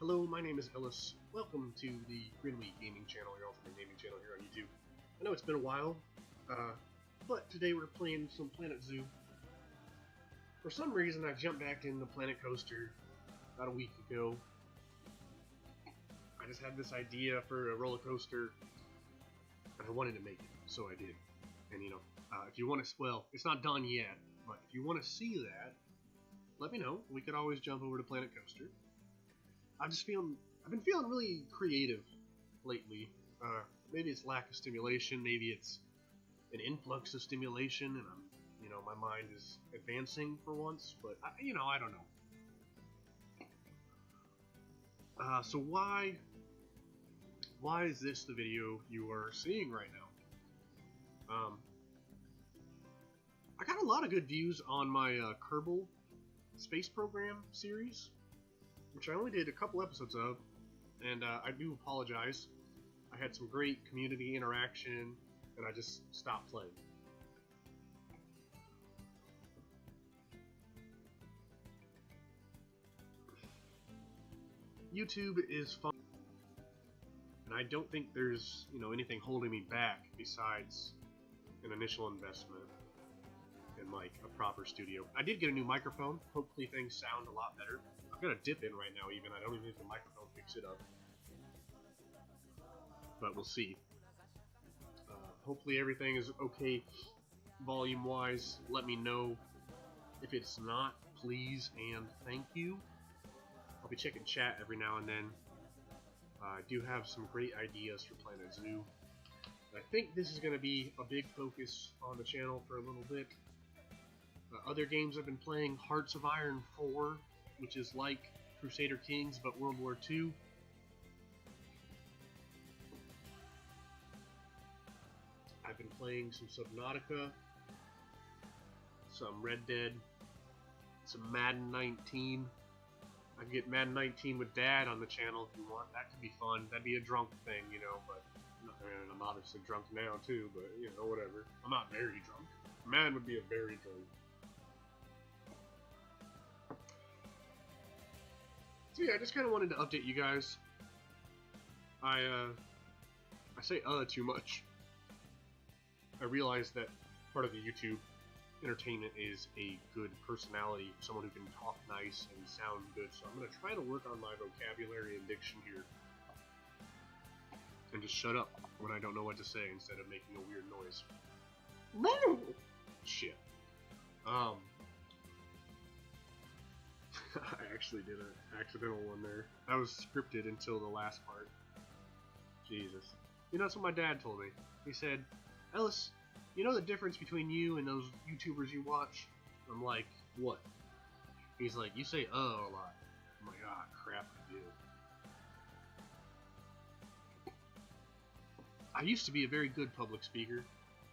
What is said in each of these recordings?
Hello, my name is Ellis. Welcome to the gnarly gaming channel, your ultimate gaming channel here on YouTube. I know it's been a while, but today we're playing some Planet Zoo. For some reason, I jumped back into Planet Coaster about a week ago. I just had this idea for a roller coaster, and I wanted to make it, so I did. And you know, if you want to, well, it's not done yet, but if you want to see that, let me know. We could always jump over to Planet Coaster. I've been feeling really creative lately. Maybe it's lack of stimulation, maybe it's an influx of stimulation, and my mind is advancing for once. But I don't know. So why is this the video you are seeing right now? I got a lot of good views on my Kerbal Space Program series, which I only did a couple episodes of, and I do apologize. I had some great community interaction, and I just stopped playing. YouTube is fun, and I don't think there's anything holding me back besides an initial investment in like a proper studio. I did get a new microphone. Hopefully things sound a lot better. I've got a dip in right now even. I don't even think the microphone picks it up. But we'll see. Hopefully everything is okay volume-wise. Let me know if it's not, please and thank you. I'll be checking chat every now and then. I do have some great ideas for Planet Zoo. I think this is going to be a big focus on the channel for a little bit. Other games I've been playing, Hearts of Iron 4, which is like Crusader Kings but World War II. I've been playing some Subnautica, some Red Dead, some Madden 19. I can get Madden 19 with Dad on the channel if you want. That could be fun. That'd be a drunk thing, but I'm obviously drunk now too, but whatever. I'm not very drunk. Madden would be a very drunk. So yeah, I just kind of wanted to update you guys. I say too much. I realize that part of the YouTube entertainment is a good personality, someone who can talk nice and sound good, so I'm going to try to work on my vocabulary and diction here. And just shut up when I don't know what to say instead of making a weird noise. Shit. I actually did an accidental one there. I was scripted until the last part. Jesus. That's what my dad told me. He said, Ellis, you know the difference between you and those YouTubers you watch? I'm like, what? He's like, you say a lot. I'm like, ah, crap, I do. I used to be a very good public speaker.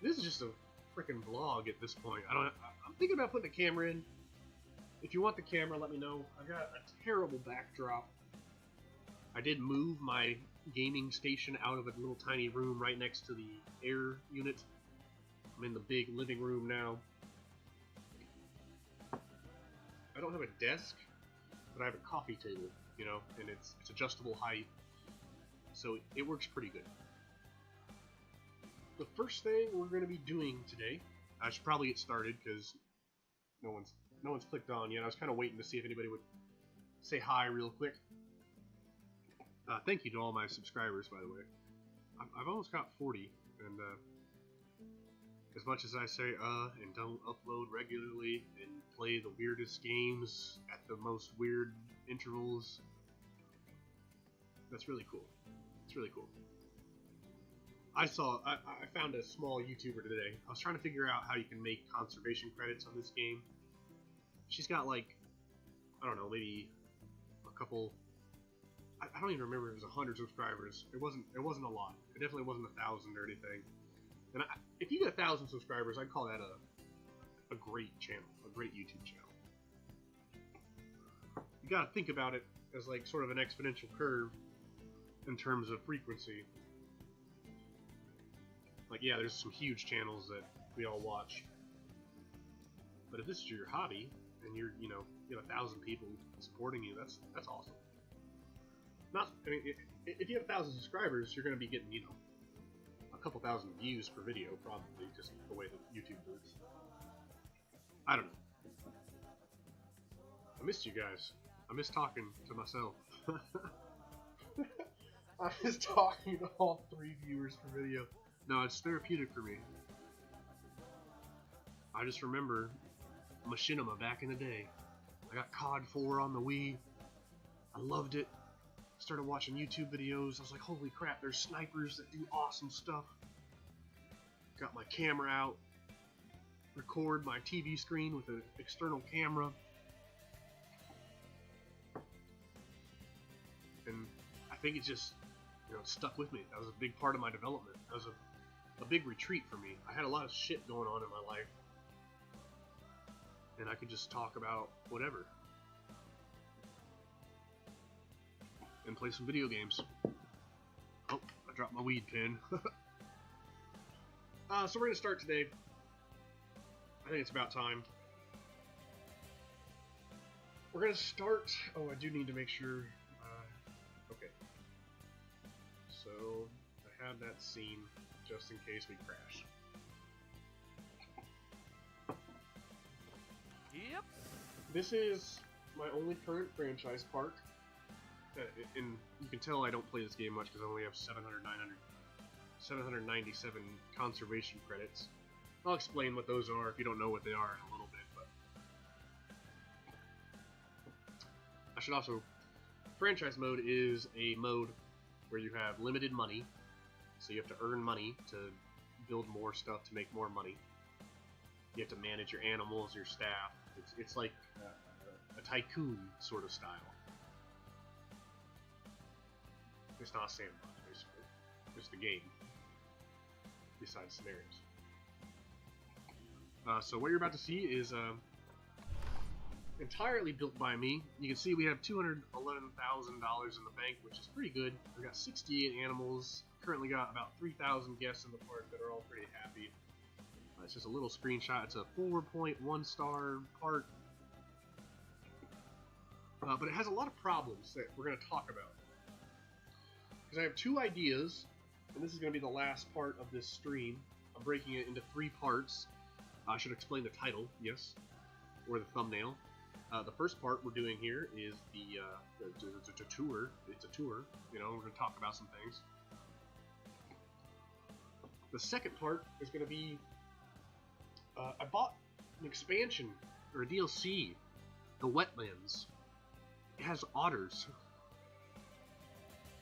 This is just a freaking vlog at this point. I'm thinking about putting a camera in. If you want the camera, let me know. I've got a terrible backdrop. I did move my gaming station out of a little tiny room right next to the air unit. I'm in the big living room now. I don't have a desk, but I have a coffee table, and it's adjustable height, so it works pretty good. The first thing we're going to be doing today, I should probably get started because no one's clicked on yet. I was kind of waiting to see if anybody would say hi real quick. Thank you to all my subscribers, by the way. I've almost got 40, and as much as I say and don't upload regularly and play the weirdest games at the most weird intervals, that's really cool. It's really cool. I found a small YouTuber today. I was trying to figure out how you can make conservation credits on this game. She's got like, I don't know, maybe a couple. I don't even remember if it was 100 subscribers. It wasn't a lot. It definitely wasn't 1,000 or anything. And if you get 1,000 subscribers, I'd call that a great channel, a great YouTube channel. You gotta think about it as like sort of an exponential curve in terms of frequency. Like, yeah, there's some huge channels that we all watch. But if this is your hobby, and you have 1,000 people supporting you, that's awesome. not. I mean, if you have 1,000 subscribers, you're going to be getting, you know, a couple thousand views per video, probably, just the way that YouTube works. I don't know. I missed you guys. I miss talking to myself. I miss talking to all 3 viewers per video. No, it's therapeutic for me. I just remember Machinima back in the day. I got COD 4 on the Wii. I loved it. Started watching YouTube videos. I was like, holy crap, there's snipers that do awesome stuff. Got my camera out. Record my TV screen with an external camera. And I think it just, you know, stuck with me. That was a big part of my development. That was a big retreat for me. I had a lot of shit going on in my life. And I could just talk about whatever. And play some video games. Oh, I dropped my weed pen. So we're going to start today. I think it's about time. We're going to start... Oh, I do need to make sure... okay. So, I have that scene just in case we crash. Yep. This is my only current franchise park. And you can tell I don't play this game much because I only have 797 conservation credits. I'll explain what those are if you don't know what they are in a little bit, but I should also... Franchise mode is a mode where you have limited money, so you have to earn money to build more stuff to make more money. You have to manage your animals, your staff. It's like a tycoon sort of style. It's not a sandbox, basically. It's the game. Besides scenarios. So what you're about to see is entirely built by me. You can see we have $211,000 in the bank, which is pretty good. We've got 68 animals. Currently got about 3,000 guests in the park that are all pretty happy. It's just a little screenshot. It's a 4.1 star park. But it has a lot of problems that we're going to talk about. Because I have 2 ideas, and this is going to be the last part of this stream. I'm breaking it into 3 parts. I should explain the title, yes, or the thumbnail. The first part we're doing here is the tour. It's a tour, you know, we're going to talk about some things. The second part is going to be, I bought an expansion, or a DLC, the Wetlands. It has otters.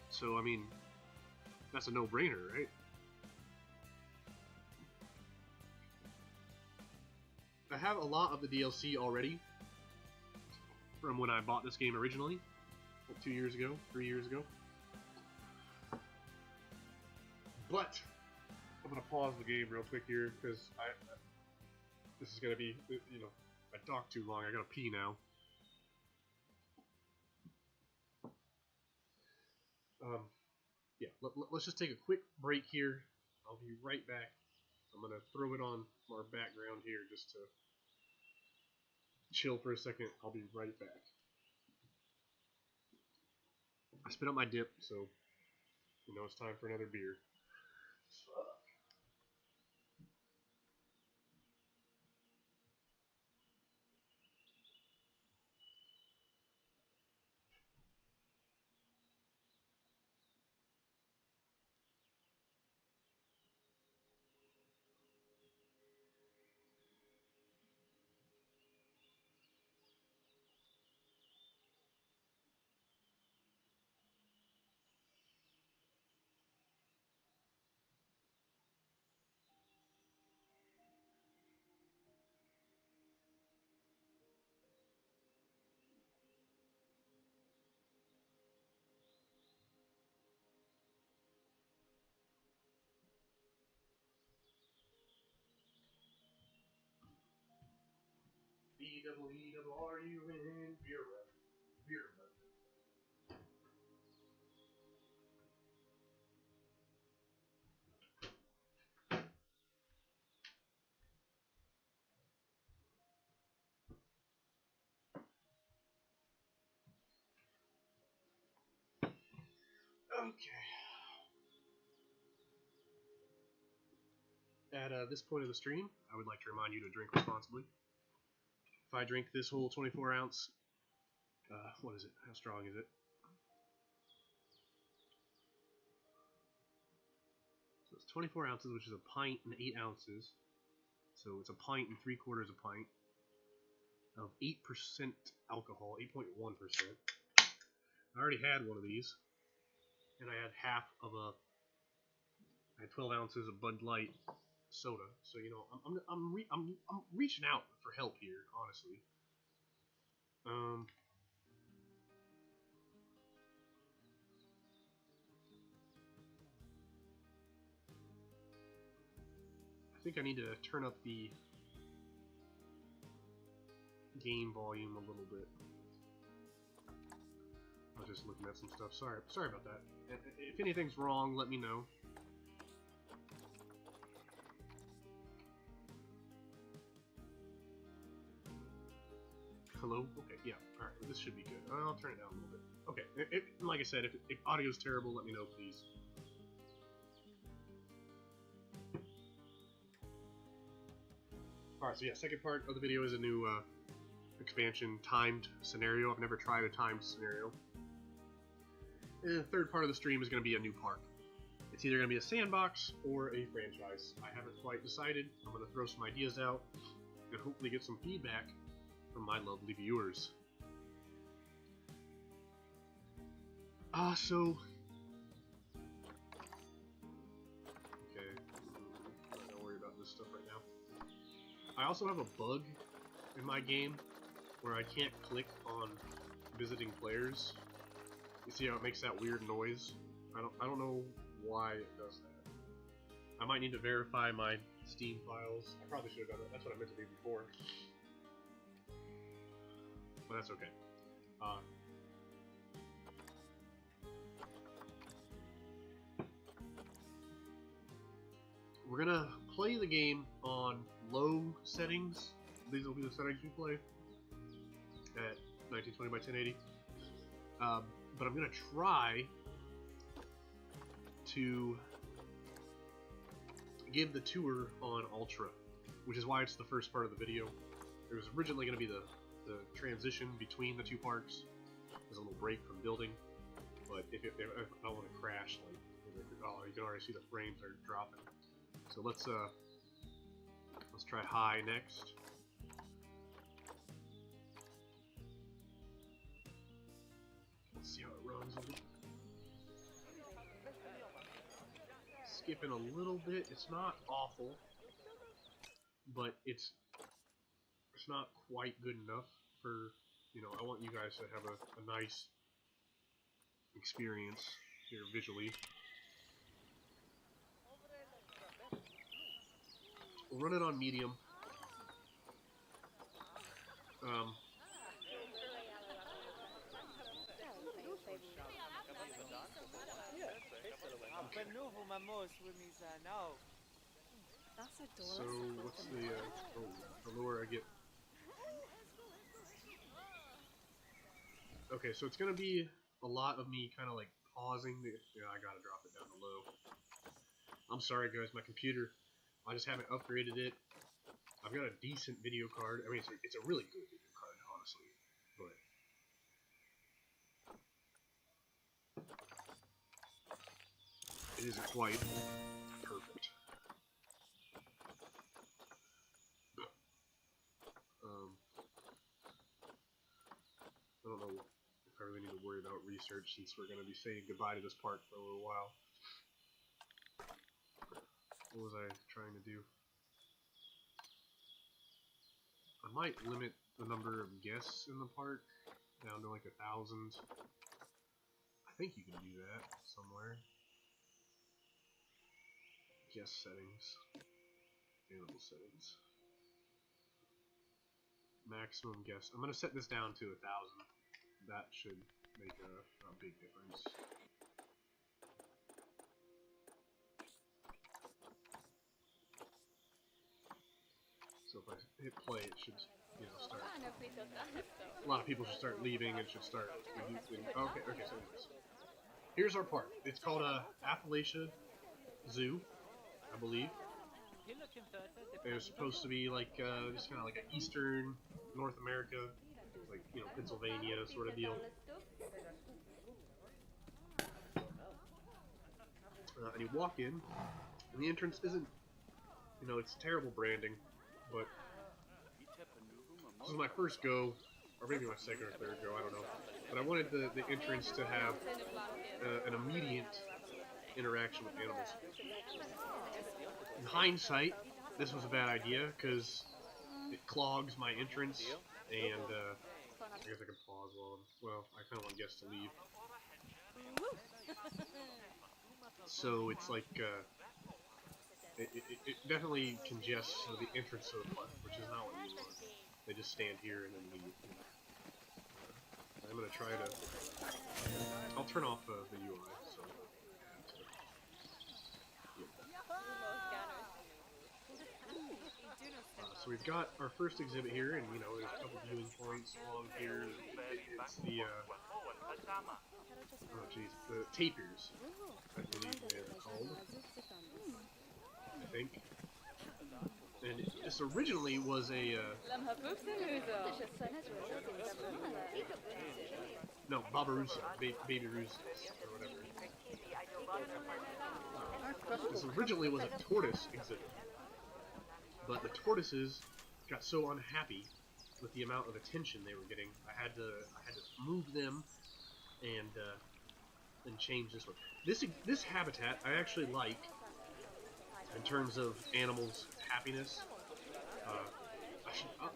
So, I mean, that's a no-brainer, right? I have a lot of the DLC already from when I bought this game originally, like 2 years ago, 3 years ago. But I'm gonna pause the game real quick here because this is gonna be, you know, I talked too long. I gotta pee now. Yeah, let's just take a quick break here. I'll be right back. I'm gonna throw it on our background here just to chill for a second. I'll be right back. I spit up my dip, so you know it's time for another beer. B-double-E-double-R-U-N, beer run. Beer run. Okay. At this point of the stream, I would like to remind you to drink responsibly. If I drink this whole 24 ounce, what is it? How strong is it? So it's 24 ounces, which is a pint and 8 ounces. So it's a pint and 3/4 a pint of 8% alcohol, 8.1%. I already had one of these, and I had half of I had 12 ounces of Bud Light soda. So you know, I'm reaching out for help here, honestly. I think I need to turn up the game volume a little bit. I was just looking at some stuff. Sorry about that. If anything's wrong, let me know. Hello? Okay, yeah. Alright, this should be good. I'll turn it down a little bit. Okay, like I said, if audio's terrible, let me know, please. Alright, so yeah, second part of the video is a new expansion timed scenario. I've never tried a timed scenario. And the third part of the stream is going to be a new park. It's either going to be a sandbox or a franchise. I haven't quite decided. I'm going to throw some ideas out and hopefully get some feedback from my lovely viewers. So... Okay, I'm not going to worry about this stuff right now. I also have a bug in my game where I can't click on visiting players. You see how it makes that weird noise? I don't know why it does that. I might need to verify my Steam files. I probably should have done it. That's what I meant to do before. But that's okay. We're gonna play the game on low settings. These will be the settings we play at 1920 by 1080. But I'm gonna try to give the tour on Ultra, which is why it's the first part of the video. It was originally gonna be the transition between the two parks. There's a little break from building, but if I don't want to crash, like, oh, you can already see the frames are dropping. So let's try high next. Let's see how it runs. Skipping a little bit. It's not awful, but it's not quite good enough for, you know, I want you guys to have a nice experience here visually. We'll run it on medium. So what's the lower I get? Okay, so it's gonna be a lot of me kind of like pausing the. Yeah, I gotta drop it down to low. I'm sorry, guys, my computer. I just haven't upgraded it. I've got a decent video card. I mean, it's a really good video card, honestly, but it isn't quite perfect. I don't know if I really need to worry about research since we're going to be saying goodbye to this park for a little while. What was I trying to do? I might limit the number of guests in the park down to like 1,000. I think you can do that somewhere. Guest settings. Animal settings. Maximum guests. I'm going to set this down to 1,000. That should make a big difference. So if I hit play, it should, you know, start. A lot of people should start leaving. It should start reducing. Okay, so anyways. here's our park. It's called Appalachia Zoo, I believe. It was supposed to be like just kind of like an Eastern North America, like Pennsylvania sort of deal. And you walk in, and the entrance isn't, it's terrible branding, but this is my first go, or maybe my second or third go, I don't know. But I wanted the entrance to have an immediate interaction with animals. In hindsight, this was a bad idea, because it clogs my entrance, and I guess I can pause well, I kind of want guests to leave. So it's like, it definitely congests the entrance to the park, which is not what you want. They just stand here and then leave. I'm going to try to... I'll turn off the UI, so... So we've got our first exhibit here, and there's a couple viewing points along here. It's the, the tapirs, I believe they're called. I think. And this originally was a, no, Babarusa, Baby Roos, or whatever. This originally was a tortoise exhibit. But the tortoises got so unhappy with the amount of attention they were getting, I had to move them and change this one. This habitat I actually like in terms of animals' happiness.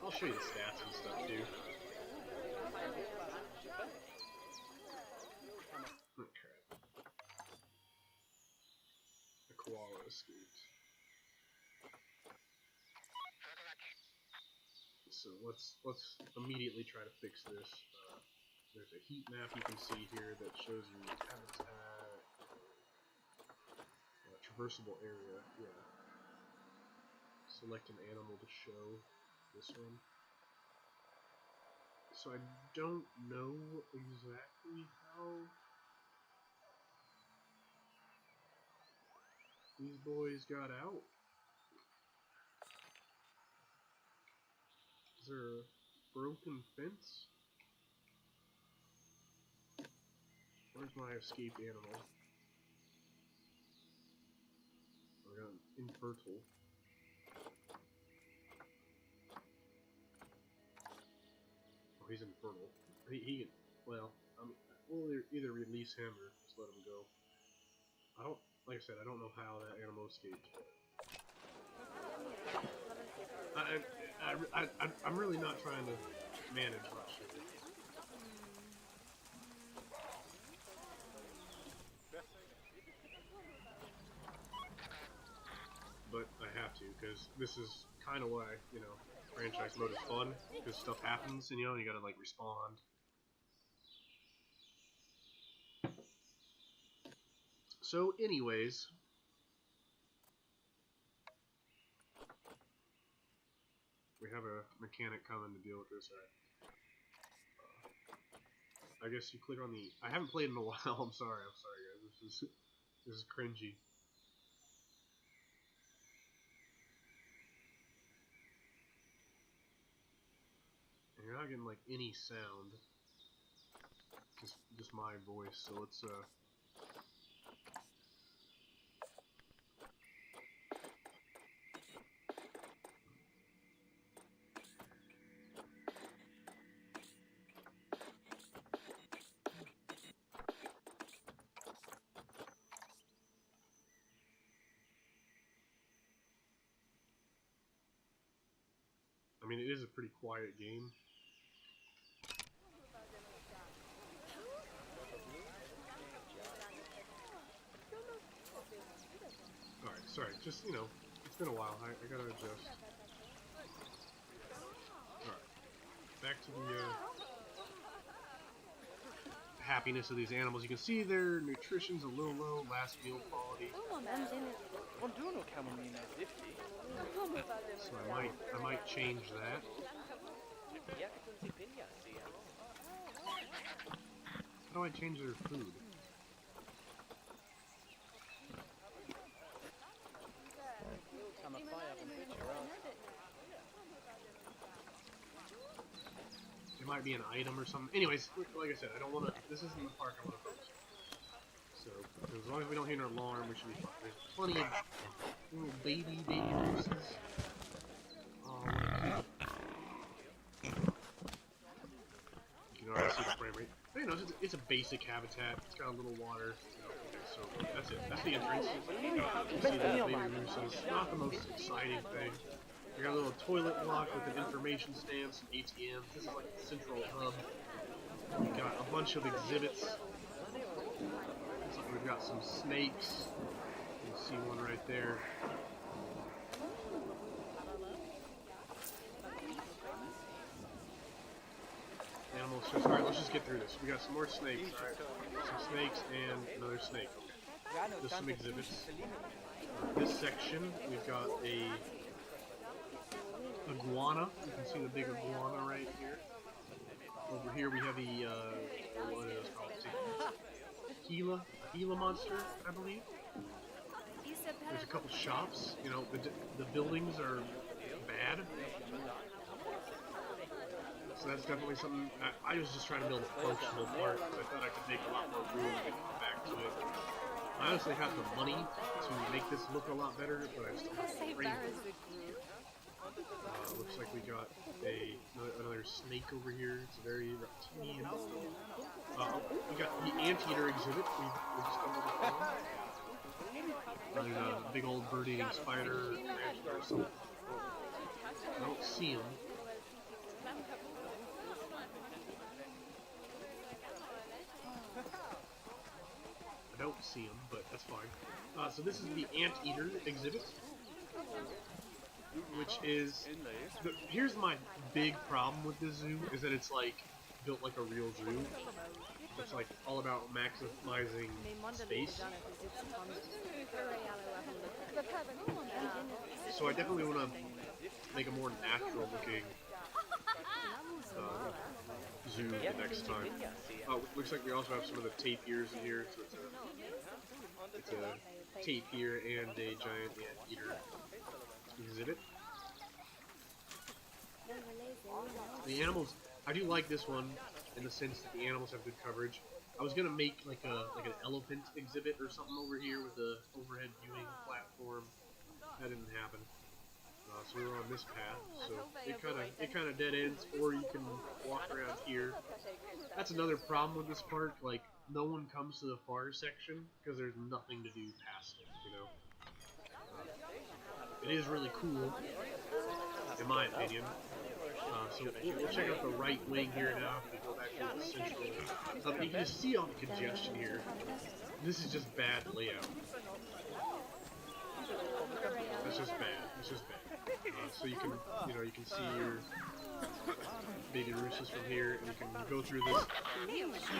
I'll show you the stats and stuff too. Okay. The koala escaped. So let's immediately try to fix this. There's a heat map you can see here that shows you habitat, traversable area. Yeah. Select an animal to show. This one. So I don't know exactly how these boys got out. Is there a broken fence? Where's my escaped animal? I got infertile. Oh, he's infertile. Well, we'll either release him or just let him go. Like I said, I don't know how that animal escaped. I'm really not trying to manage much here. But I have to, because this is kind of why, franchise mode is fun, because stuff happens, and you gotta, like, respond. So, anyways... we have a mechanic coming to deal with this. I guess you click on the... I haven't played in a while, I'm sorry guys, this is cringy. And you're not getting, like, any sound. Just my voice, so let's, I mean, it is a pretty quiet game. Alright, sorry, just, it's been a while, I gotta adjust. Alright, back to the, happiness of these animals. You can see their nutrition's a little low, last meal quality. So I might change that. How do I change their food? It might be an item or something. Anyways, like I said, I don't want to. This isn't the park I want to focus on. So, as long as we don't hear an alarm, we should be fine. There's plenty of little baby mooses. Oh, what a cutie. You can already see the frame rate. But, you know, it's a basic habitat. It's got a little water. You know, okay, so that's it. That's the entrance. You see the baby mooses. Not the most exciting thing. We got a little toilet block with an information stand, some ATMs. This is like the central hub. We got a bunch of exhibits. Looks like we've got some snakes. You can see one right there. Animals. Alright, let's just get through this. We got some more snakes. Alright. Some snakes and another snake. Okay. Just some exhibits. This section, we've got a iguana. You can see the big iguana right here. Over here we have the what is it called? Gila monster, I believe. There's a couple shops. You know, the buildings are bad. So that's definitely something. I was just trying to build a functional park. I thought I could make a lot more room to get back to it. I honestly have the money to make this look a lot better, but I still have to frame it. Looks like we got another snake over here. It's very reptilian. We got the anteater exhibit. We just stumbled upon. There's a big old bird-eating spider or something. I don't see him. I don't see him, but that's fine. So this is the anteater exhibit. Which is, here's my big problem with this zoo, is that it's like, built like a real zoo. It's like all about maximizing space. So I definitely want to make a more natural looking zoo the next time. Looks like we also have some of the tapirs in here, so it's a tapir and a giant anteater exhibit. The animals, I do like this one in the sense that the animals have good coverage. I was gonna make like an elephant exhibit or something over here with the overhead viewing platform. That didn't happen. So we were on this path. So it kind of dead ends, or you can walk around here. That's another problem with this park. Like no one comes to the far section because there's nothing to do past it. You know. It is really cool, in my opinion. So we'll check out the right wing here now. We go back to the central. You can just see all the congestion here. This is just bad layout. That's just bad. It's just bad. So you can see your baby roosters from here, and you can go through this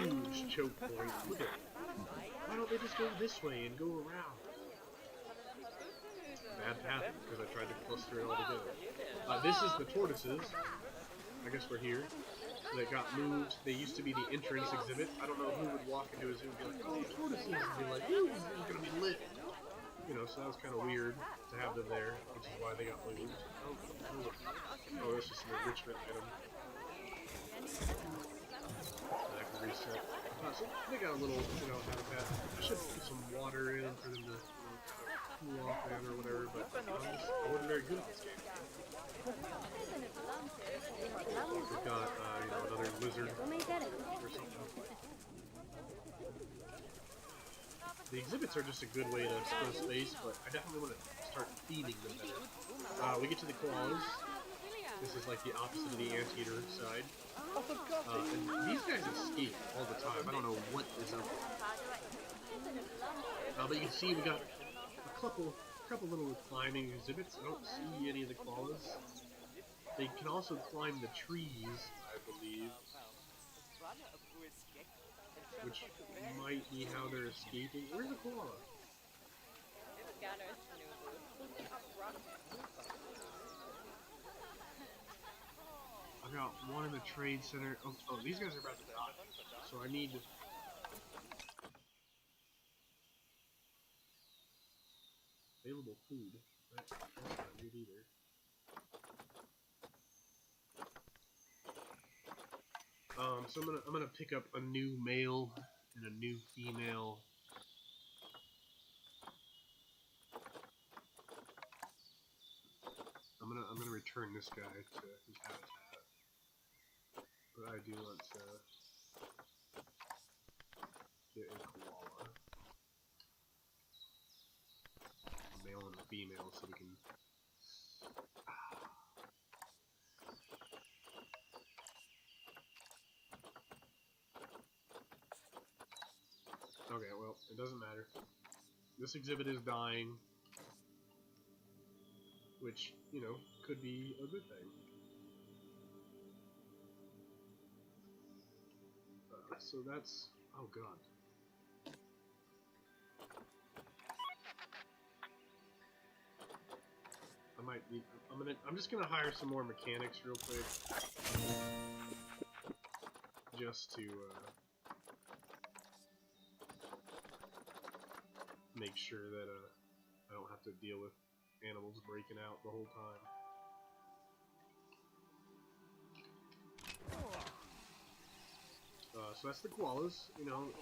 huge choke point. Look at it. Why don't they just go this way and go around? Bad path, because I tried to cluster it all together. This is the tortoises. I guess we're here. That got moved. They used to be the entrance exhibit. I don't know who would walk into a zoo and be like, oh, tortoises, and be like, ooh, this is gonna be lit. You know, so that was kind of weird to have them there, which is why they got moved. Oh, that's just an enrichment item. That can reset. So they got a little, habitat. I should put some water in for them to, cool off in or whatever, but I wasn't very good at this game. We've got, another lizard or something. The exhibits are just a good way to fill space, but I definitely want to start feeding them better. We get to the koalas. This is like the opposite of the anteater side. And these guys escape all the time. I don't know what is up. But you can see we got a couple little climbing exhibits. I don't see any of the koalas. They can also climb the trees, I believe. Which might be how they're escaping. Where's the koala? I've got one in the trade center. Oh, these guys are about to die. So I need available food. That's not good either. So I'm gonna pick up a new male and a new female. I'm gonna return this guy to his habitat, but I do want to get a koala, a male and a female, so we can. Okay, well, it doesn't matter. This exhibit is dying, which, you know, could be a good thing. So that's... oh god. I might need... I'm just gonna hire some more mechanics real quick. Just to, make sure that, I don't have to deal with animals breaking out the whole time. So that's the koalas, you know.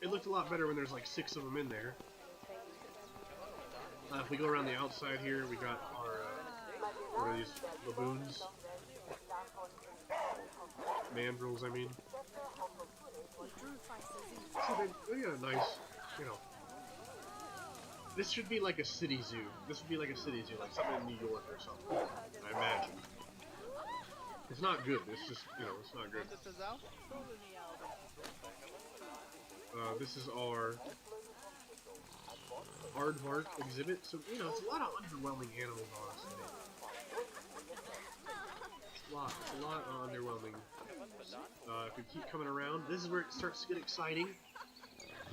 It looked a lot better when there's like 6 of them in there. If we go around the outside here, we got our, what are these, baboons? Mandrills, I mean. So they got a nice, you know. This should be like a city zoo. This would be like a city zoo, like something in New York or something, I imagine. It's not good, it's just, you know, it's not good. This is our aardvark exhibit, so, you know, it's a lot of underwhelming animals, honestly. It's a lot of underwhelming. If we keep coming around, this is where it starts to get exciting.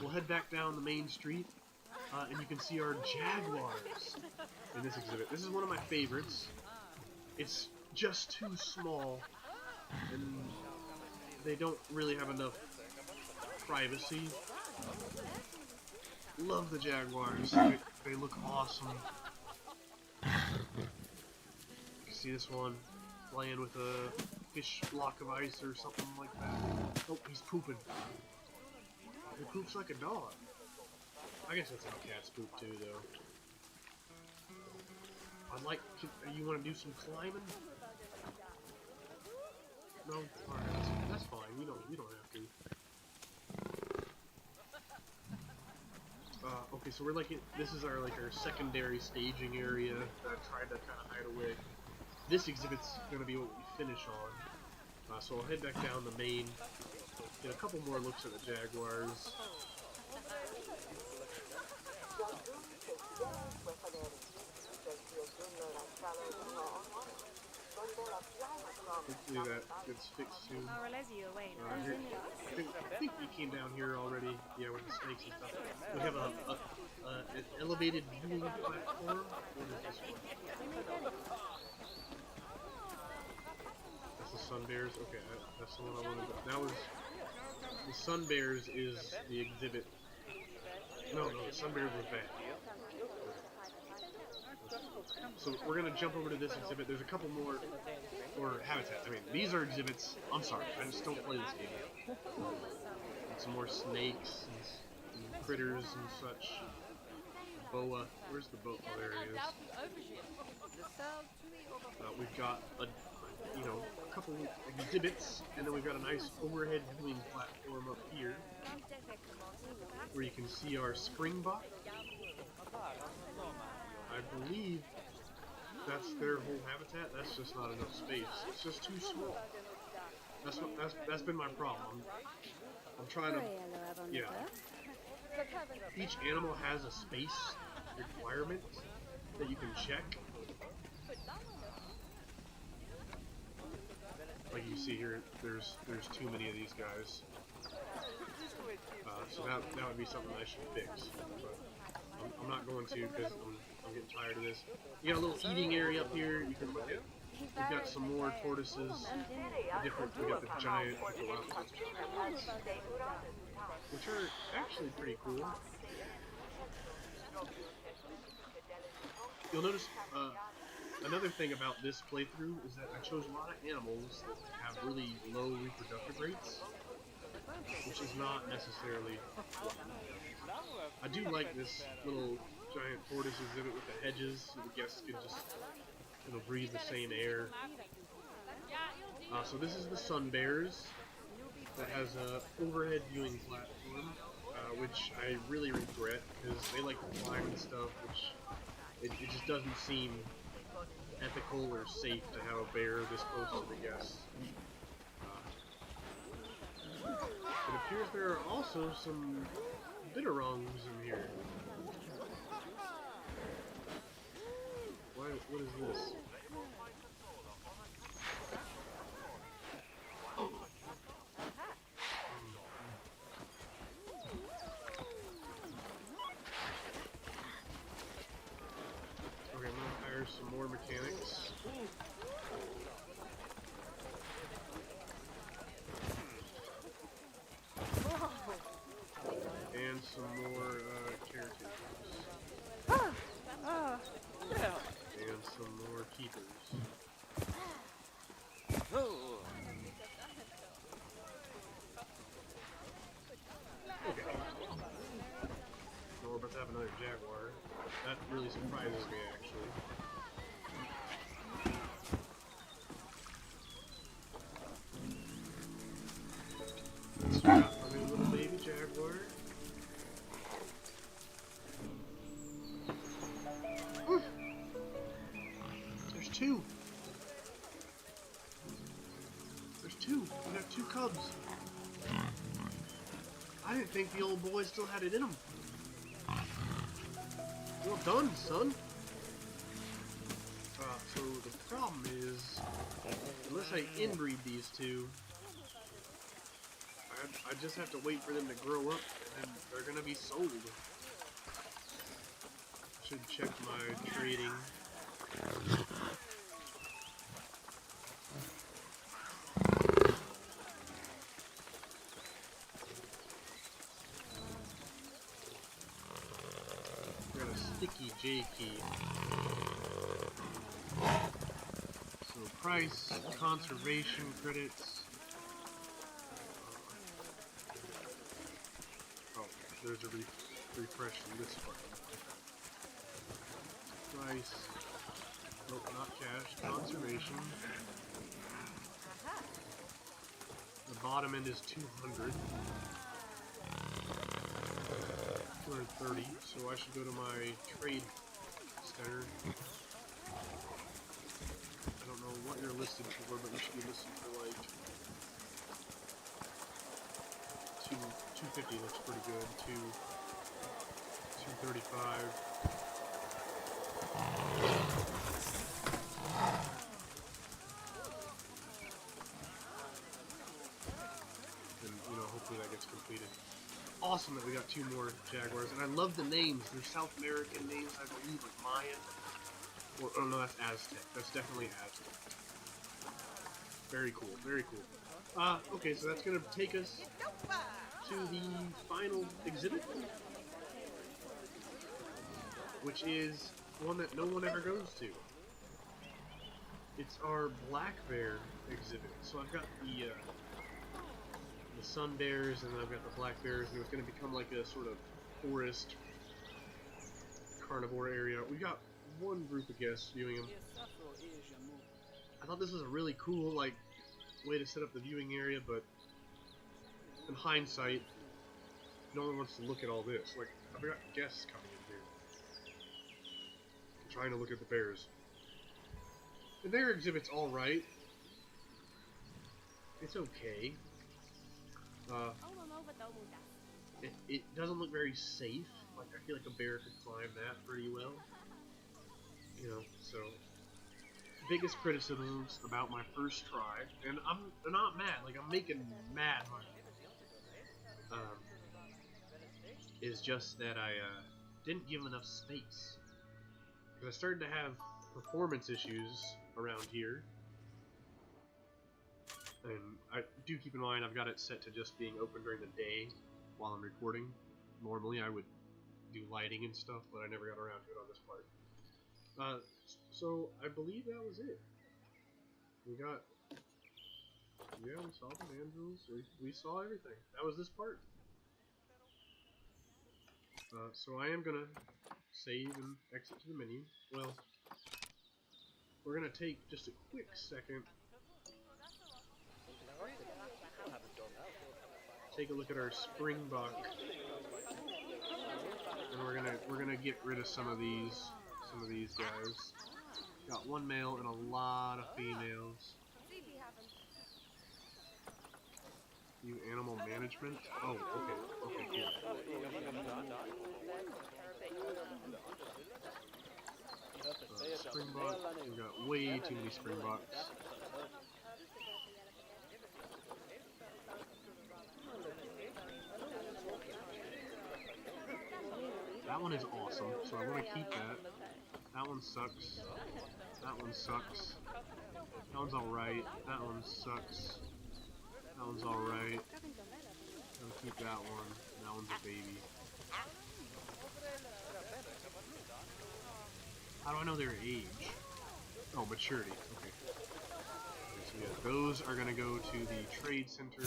We'll head back down the main street, and you can see our jaguars in this exhibit. This is one of my favorites. It's just too small, and they don't really have enough privacy. Love the jaguars. They look awesome. You can see this one playing with a fish block of ice or something like that. Oh, he's pooping. He poops like a dog. I guess that's how cats poop too, though. I'd like to, you want to do some climbing? No? Alright, that's fine. You don't have to. Okay, so we're like, this is our secondary staging area that I tried to kind of hide away. This exhibit's gonna be what we finish on. So I'll head back down the main, get a couple more looks at the jaguars. Hopefully that gets fixed soon. I think we came down here already, yeah, with the snakes and stuff. We have an elevated viewing platform. What is this one? That's the sun bears. Okay, that's the one I wanted to... That was... The sun bears is the exhibit. No, the sun bears was bad. So we're gonna jump over to this exhibit. There's a couple more, or habitats. I mean, these are exhibits. I'm sorry, I just don't play this game. And some more snakes and critters and such. Boa. Where's the boa? Oh, there it is. We've got a couple exhibits, and then we've got a nice overhead viewing platform up here, where you can see our springbok. I believe that's their whole habitat. That's just not enough space. It's just too small. That's been my problem. I'm trying to, yeah. Each animal has a space requirement that you can check. Like you see here, there's too many of these guys. So that would be something I should fix. But I'm not going to because I'm getting tired of this. You got a little eating area up here. You can look at. We've got some more tortoises. We got the giant, which are actually pretty cool. you'll notice another thing about this playthrough is that I chose a lot of animals that have really low reproductive rates, which is not necessarily what I do like this little giant tortoise exhibit with the hedges, so the guests can just breathe the same air. So this is the Sun Bears that has a overhead viewing platform, which I really regret because they like to climb and stuff, which it just doesn't seem ethical or safe to have a bear this close to the guests. It appears there are also some bitterongs in here. What is this? Okay, I'm gonna hire some more mechanics. And some more caretakers. And some more keepers. Okay. So we're about to have another jaguar. That really surprises me, actually. So we got our new little baby jaguar. There's two. There's two. We got two cubs. I didn't think the old boy still had it in him. Well done, son. So the problem is, unless I inbreed these two, I just have to wait for them to grow up, and they're gonna be sold. Should check my trading. We got a sticky J key. So price, conservation credits. Oh, there's a refresh in this button. Price. Nope, not cash. Conservation. The bottom end is 200. 230. So I should go to my trade center. I don't know what you're listed for, but you should be listed for like 250 looks pretty good. 235. And hopefully that gets completed. Awesome that we got two more jaguars, and I love the names. They're South American names, I believe, like Mayan. Or, oh no, that's Aztec. That's definitely Aztec. Very cool, very cool. Okay, so that's gonna take us to the final exhibit, which is one that no one ever goes to. It's our black bear exhibit. So I've got the sun bears, and then I've got the black bears, and it's going to become like a sort of forest carnivore area. We got one group of guests viewing them. I thought this was a really cool way to set up the viewing area, but in hindsight, no one wants to look at all this. Like, I've got guests coming in here, trying to look at the bears. And their exhibit's alright. It's okay. It doesn't look very safe. Like, I feel like a bear could climb that pretty well. So biggest criticisms about my first try, and I'm not mad, like I'm making mad money, is just that I didn't give enough space. Because I started to have performance issues around here. And I do keep in mind I've got it set to just being open during the day while I'm recording. Normally I would do lighting and stuff, but I never got around to it on this part. So I believe that was it. We got, yeah, we saw the mandrills. We saw everything. That was this part. So I am gonna save and exit to the menu. Well, we're gonna take just a quick second. Take a look at our Springbok, and we're gonna get rid of some of these guys. Got one male and a lot of females. You animal management? Oh, okay, cool. Springbok. We got way too many Springboks. That one is awesome, so I want to keep that. That one sucks. That one sucks. That one's alright. That one sucks. That one's alright. I'll keep that one. That one's a baby. How do I know their age? Oh, maturity. Okay. So yeah, those are gonna go to the trade center.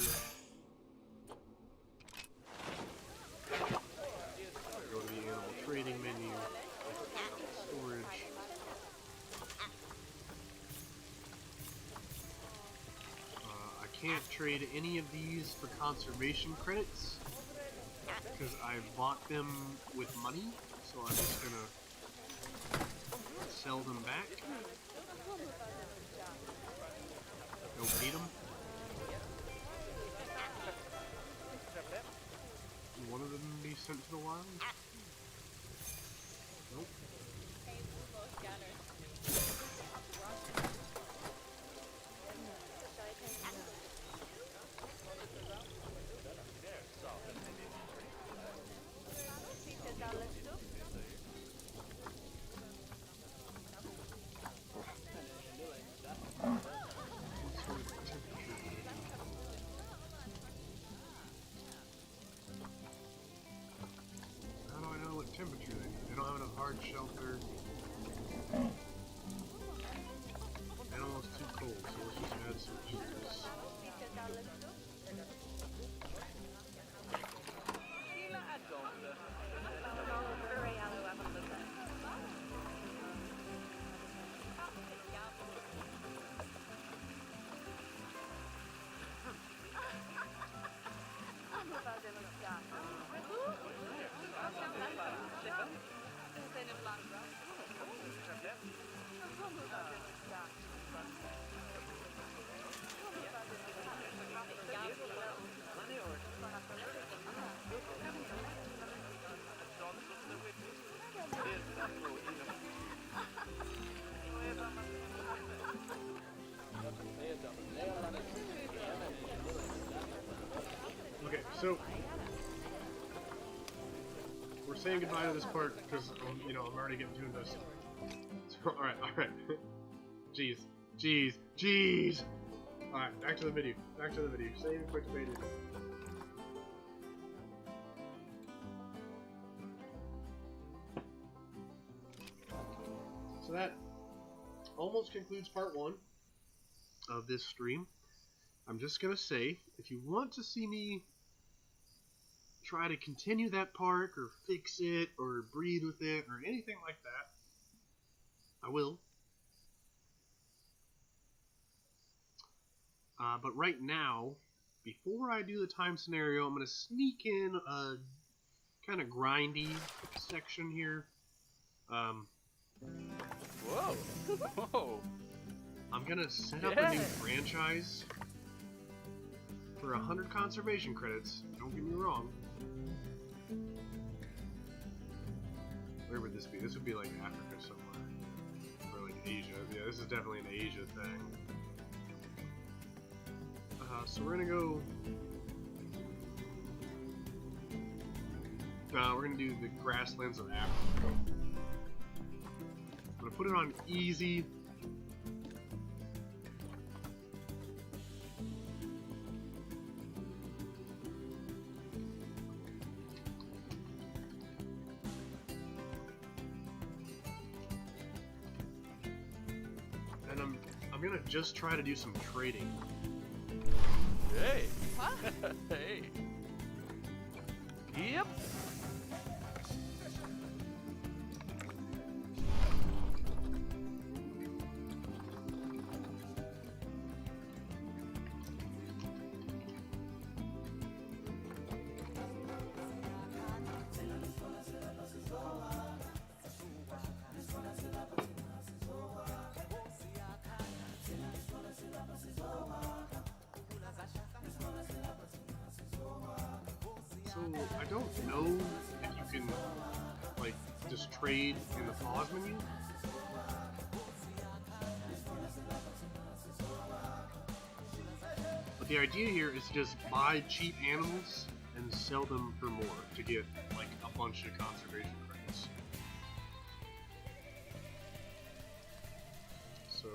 Go to the animal trading menu. Storage. I can't trade any of these for conservation credits because I bought them with money, so I'm just gonna sell them back. Don't need them. One of them be sent to the wild? Nope. Temperature they don't have enough hard shelter. Animal's too cold, so let's just add some juice. Okay, so we're saying goodbye to this part because you know, I'm already getting too invested. So, all right. Jeez. All right, back to the video. Save and quick debate. So that almost concludes part 1 of this stream. I'm just gonna say, if you want to see me try to continue that park or fix it or breed with it or anything like that, I will. But right now, before I do the time scenario, I'm going to sneak in a kind of grindy section here. Whoa! I'm going to set up a new franchise for 100 conservation credits. Don't get me wrong. Where would this be? This would be like Africa somewhere. Or like Asia. Yeah, this is definitely an Asia thing. So we're gonna go. We're gonna do the grasslands of Africa. I'm gonna put it on easy. gonna just try to do some trading. Hey. Huh? Hey. Yep. So I don't know if you can like just trade in the pause menu. But the idea here is to just buy cheap animals and sell them for more to get like a bunch of conservation credits. So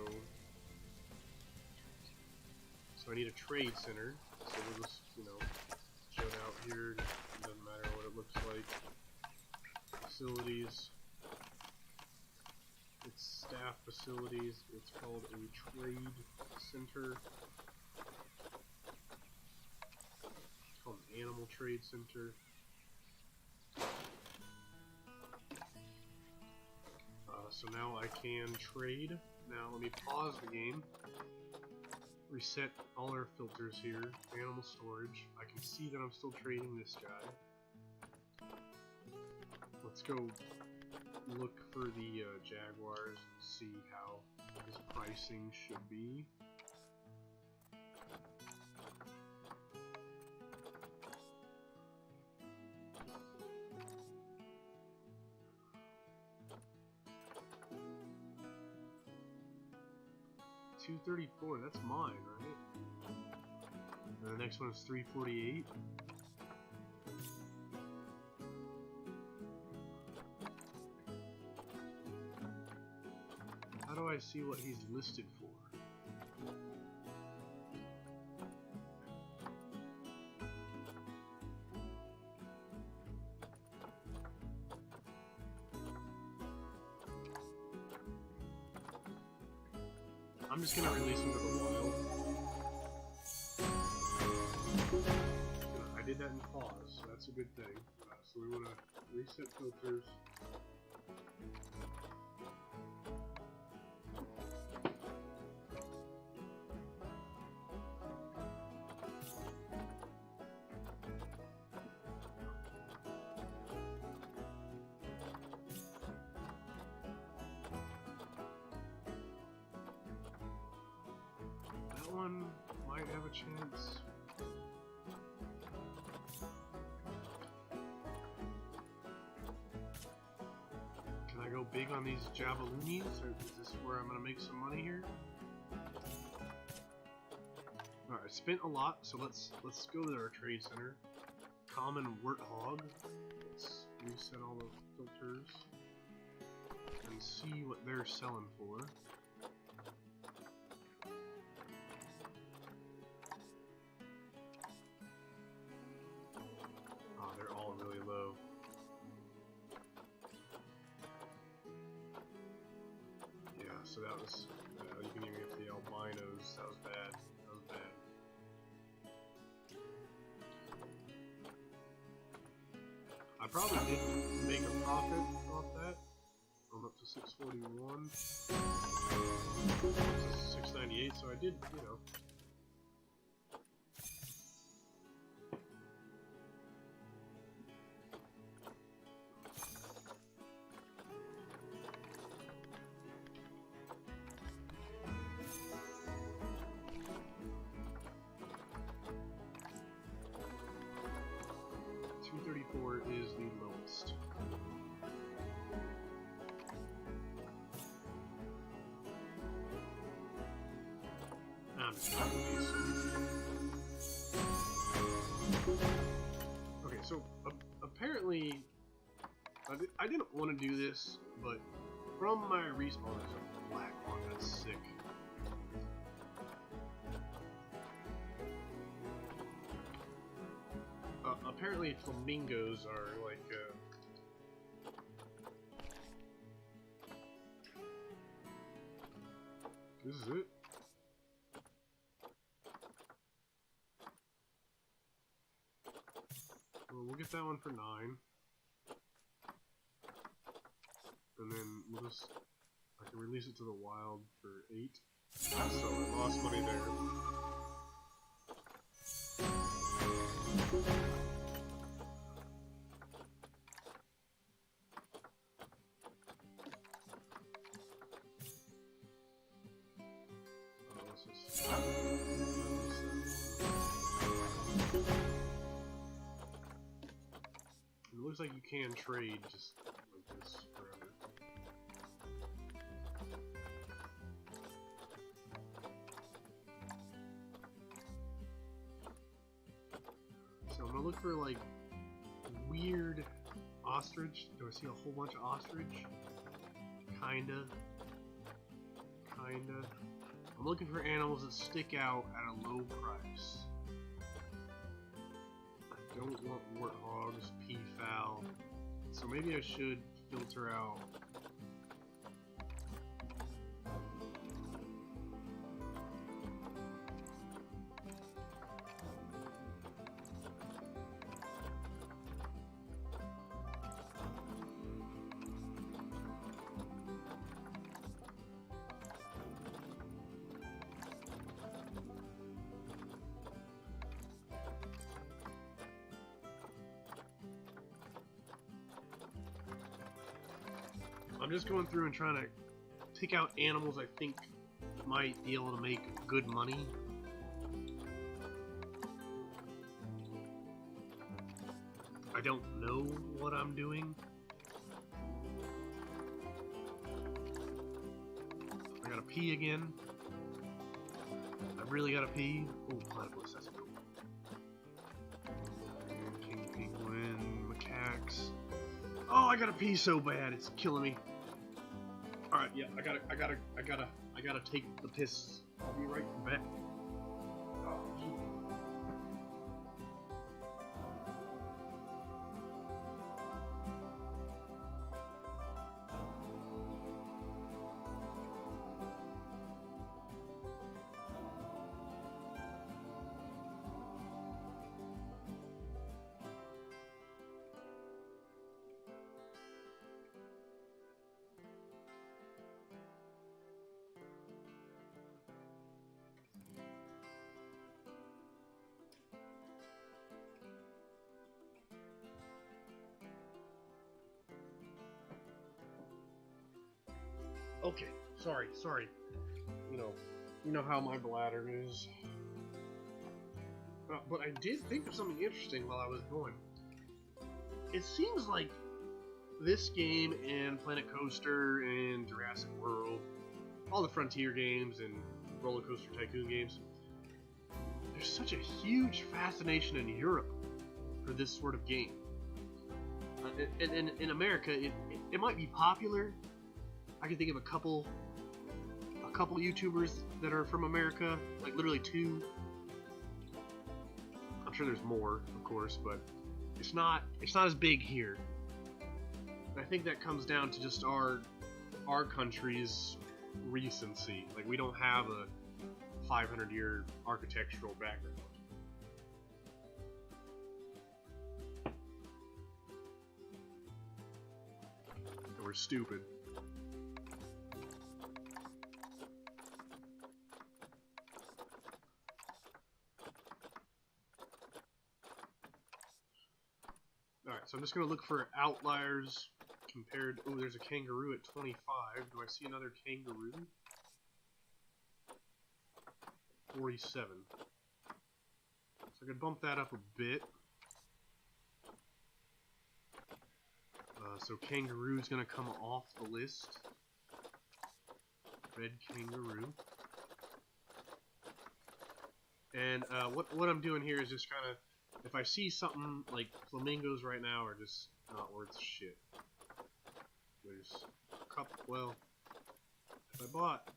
I need a trade center. So we'll just, you know, show it out here. Doesn't matter what it looks like. Facilities. It's staff facilities. It's called a trade center. It's called an animal trade center. So now I can trade. Now let me pause the game. Reset all our filters here. Animal storage. I can see that I'm still trading this guy. Let's go look for the jaguars and see how his pricing should be. $234, that's mine, right? And the next one is $348. How do I see what he's listed for? I'm just gonna release him to the wild. I did that in pause, so that's a good thing. So we want to reset filters. That one might have a chance. Can I go big on these jabaloonies, or is this where I'm gonna make some money here? Alright, I spent a lot, so let's go to our trade center. Common warthog. Let's reset all the filters and see what they're selling for. They're all really low. Yeah, so that was, you can even get the albinos. That was bad. That was bad. I probably didn't make a profit off that. I'm up to 641. 698, so I did, you know. Is the lowest. I'm just trying these. Okay, so apparently I didn't want to do this, but from my respawn there's a black one. That's sick. Apparently flamingos are like this is it? we'll get that one for 9. And then we'll just... I can release it to the wild for 8. So I lost money there. It looks like you can trade just like this forever. So I'm gonna look for like weird ostrich. Do I see a whole bunch of ostrich? Kinda. I'm looking for animals that stick out at a low price. I don't want warthogs, peafowl, so maybe I should filter out. I'm just going through and trying to pick out animals I think might be able to make good money. I don't know what I'm doing. I gotta pee again. I really gotta pee. Oh, platypus, that's cool. King penguin, macaques. Oh, I gotta pee so bad, it's killing me. Alright, yeah, I gotta take the piss. I'll be right back. Oh, gee. Okay, sorry. You know how my bladder is. But I did think of something interesting while I was going. It seems like this game and Planet Coaster and Jurassic World, all the Frontier games and Roller Coaster Tycoon games, there's such a huge fascination in Europe for this sort of game. In America, it might be popular. I can think of a couple YouTubers that are from America, like literally 2. I'm sure there's more, of course, but it's not as big here. And I think that comes down to just our country's recency. Like, we don't have a 500-year architectural background. And we're stupid. Alright, so I'm just going to look for outliers compared... Oh, there's a kangaroo at 25. Do I see another kangaroo? 47. So I could bump that up a bit. So kangaroo's going to come off the list. Red kangaroo. And what I'm doing here is just kind of... If I see something like flamingos right now are just not worth shit. There's a couple, well, if I bought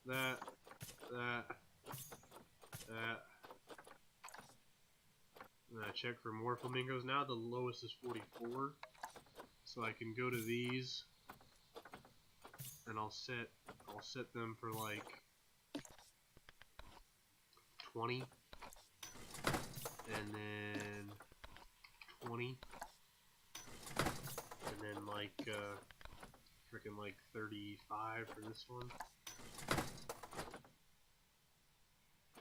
that, and I check for more flamingos now, the lowest is 44. So I can go to these and I'll set them for like 20. And then 20. And then like, freaking like 35 for this one.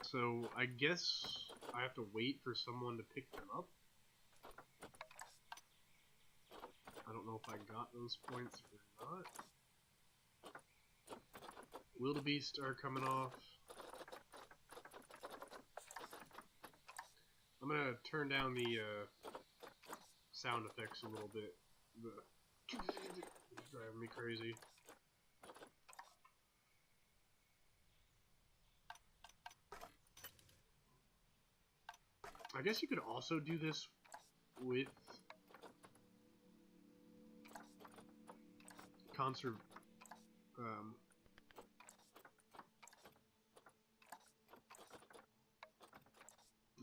So I guess I have to wait for someone to pick them up. I don't know if I got those points or not. Wildebeest are coming off. I'm gonna turn down the sound effects a little bit. It's driving me crazy. I guess you could also do this with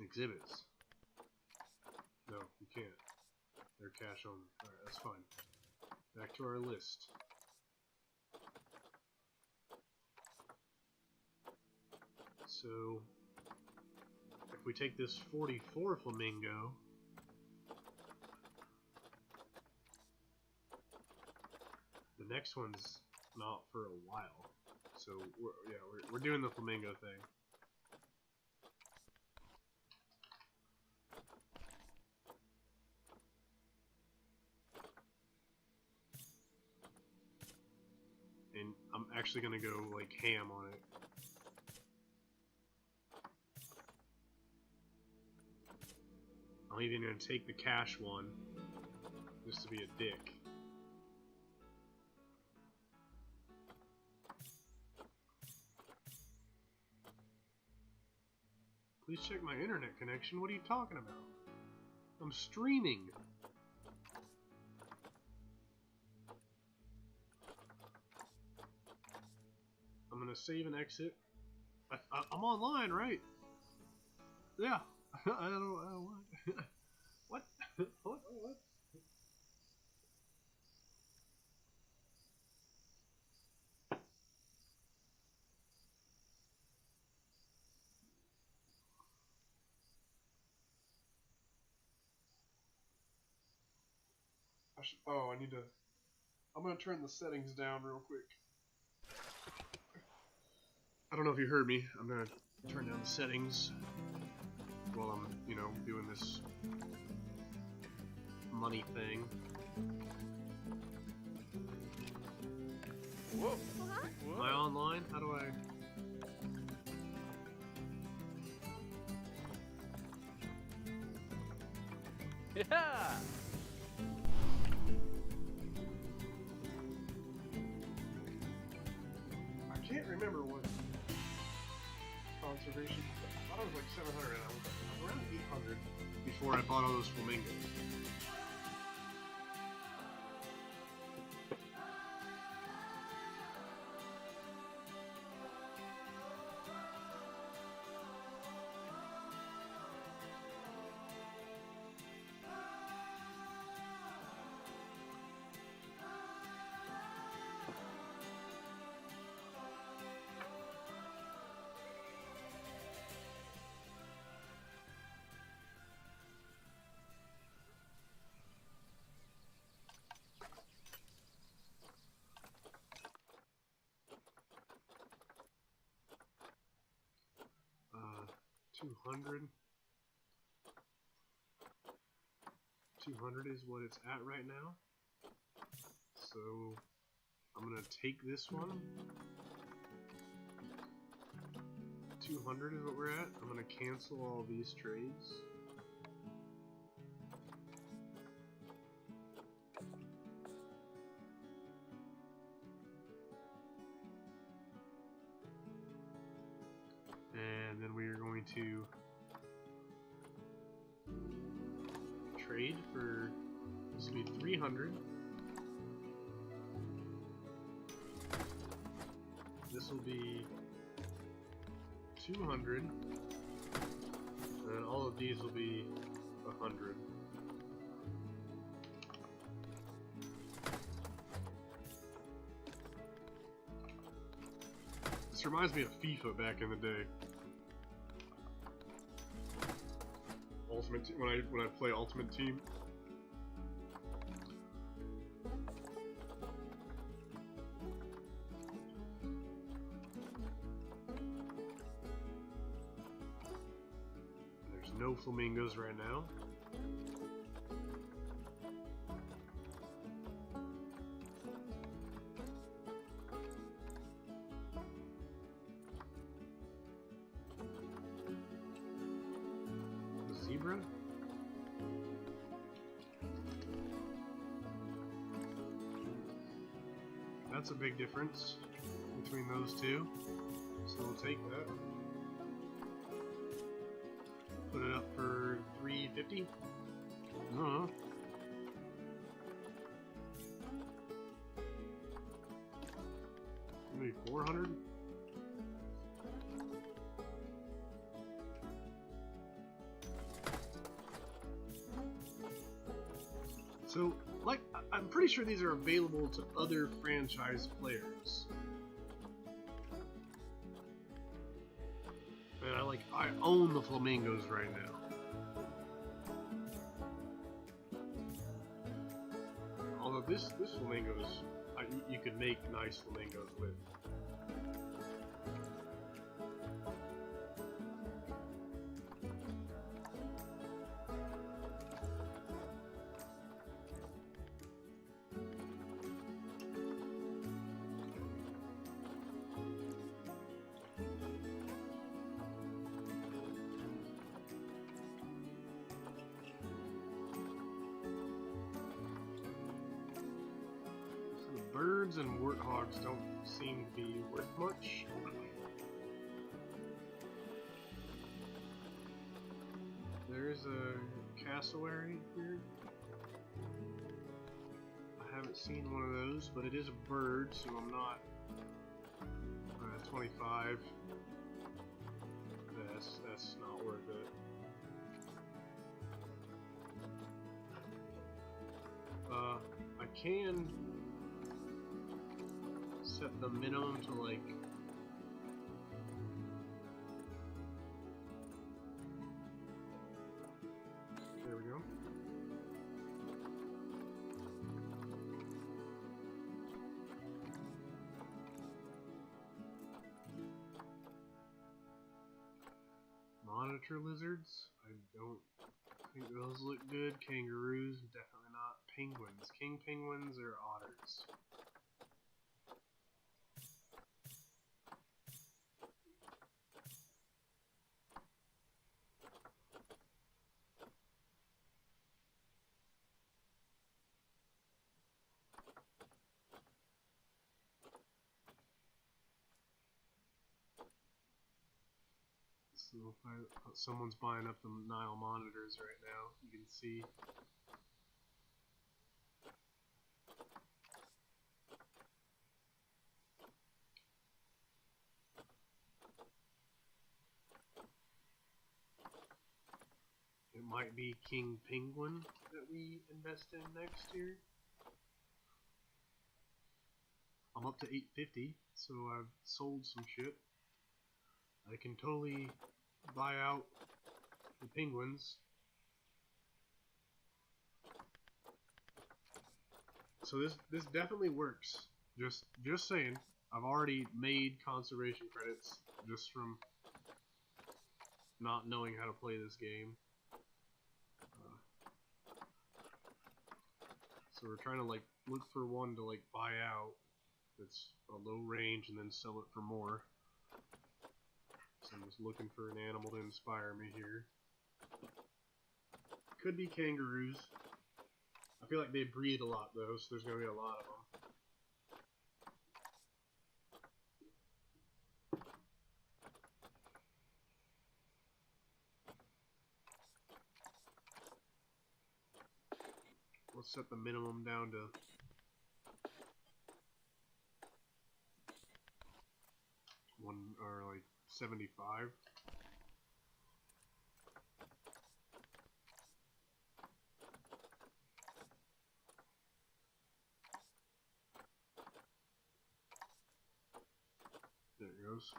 exhibits. No, you can't. They're cash only. Alright, that's fine. Back to our list. So, if we take this 44 flamingo, the next one's not for a while. So, we're doing the flamingo thing. And I'm actually gonna go like ham on it. I'm even gonna take the cash one just to be a dick. Please check my internet connection. What are you talking about? I'm streaming. I'm gonna save and exit. I'm online, right? Yeah. I don't know what. What? I need to. I'm gonna turn the settings down real quick. I don't know if you heard me. I'm gonna turn down the settings while I'm, you know, doing this money thing. Whoa. Am I online? How do I... Yeah. I can't remember what conservation... I thought it was like 700 and I was around 800 before I bought all those flamingos. Uh, 200. 200 is what it's at right now. So I'm gonna take this one. 200 is what we're at. I'm gonna cancel all these trades. And then we are going to trade for, this will be 300. This will be 200. And all of these will be 100. This reminds me of FIFA back in the day. Ultimate when I play Ultimate Team, no flamingos right now. The zebra? That's a big difference between those two. So we'll take that. Put it up for 350. Maybe 400. So, like, I'm pretty sure these are available to other franchise players. And I own the flamingos right now. Although this flamingos, you could make nice flamingos with. Birds and warthogs don't seem to be worth much. There's a cassowary here. I haven't seen one of those, but it is a bird, so I'm not. 25. That's not worth it. I can set the minimum to like there we go. Monitor lizards, I don't think those look good. Kangaroos, definitely not. Penguins, king penguins or otters. So if someone's buying up the Nile monitors right now, you can see. It might be King Penguin that we invest in next year. I'm up to 850, so I've sold some shit. I can totally buy out the penguins. So this definitely works. Just saying. I've already made conservation credits just from not knowing how to play this game. So we're trying to like look for one to like buy out that's a low range and then sell it for more. So I'm just looking for an animal to inspire me here. Could be kangaroos. I feel like they breed a lot though, so there's gonna be a lot of them. Let's set the minimum down to one or like 75. There it goes.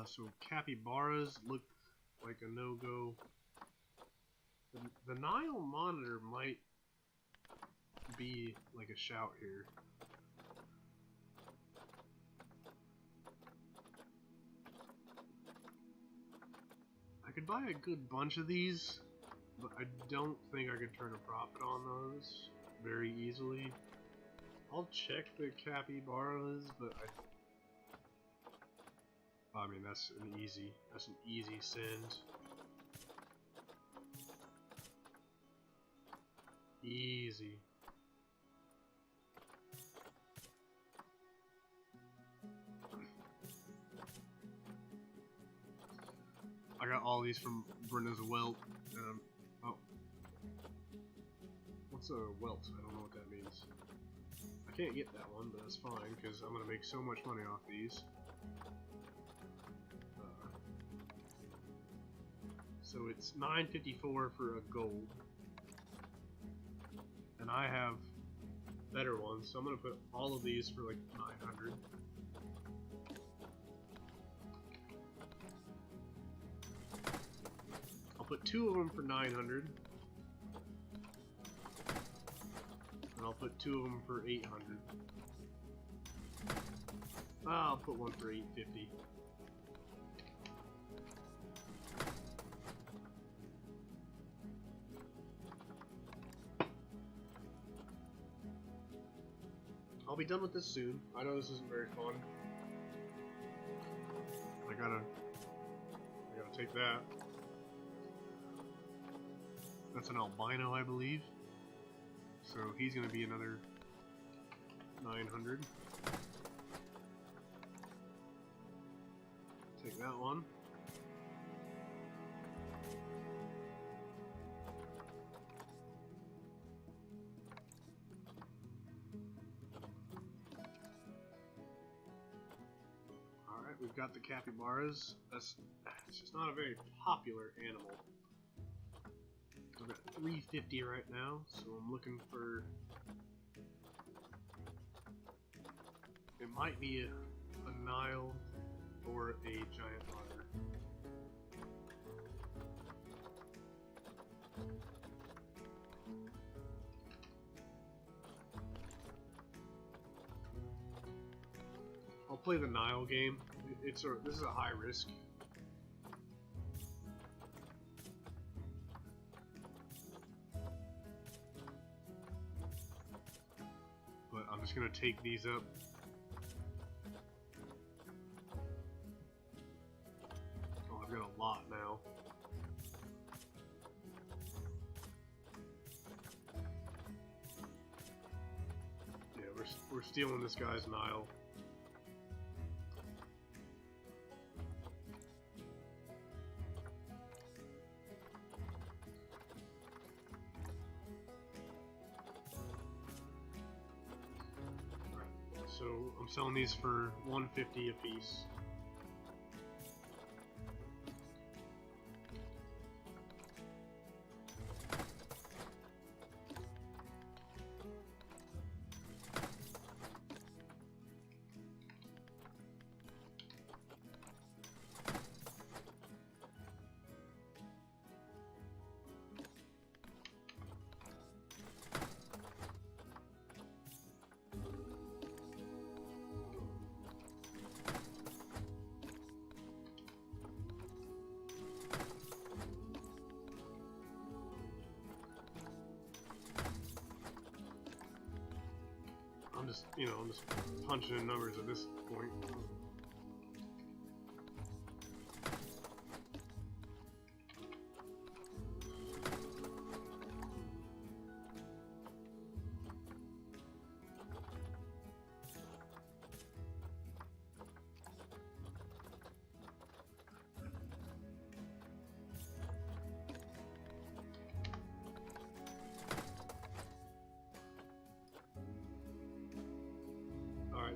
So capybaras look like a no-go. The Nile monitor might be like a shout here. I could buy a good bunch of these, but I don't think I could turn a profit on those very easily. I'll check the capybaras, but I mean that's an easy send. Easy. I got all these from Brenda's Welt. Oh. What's a welt? I don't know what that means. I can't get that one, but that's fine, because I'm going to make so much money off these. So it's $9.54 for a gold. And I have better ones, so I'm going to put all of these for like 900. I'll put 2 of them for 900. And I'll put 2 of them for 800. I'll put one for 850. I'll be done with this soon. I know this isn't very fun. I gotta take that. That's an albino, I believe. So he's gonna be another 900. Take that one. Alright, we've got the capybaras. It's just not a very popular animal. I've got 350 right now, so I'm looking for... It might be a Nile or a giant otter. I'll play the Nile game. This is a high risk. But I'm just gonna take these up. Oh, I've got a lot now. Yeah, we're stealing this guy's Nile. So I'm selling these for $150 a piece. I'm just punching in numbers at this point.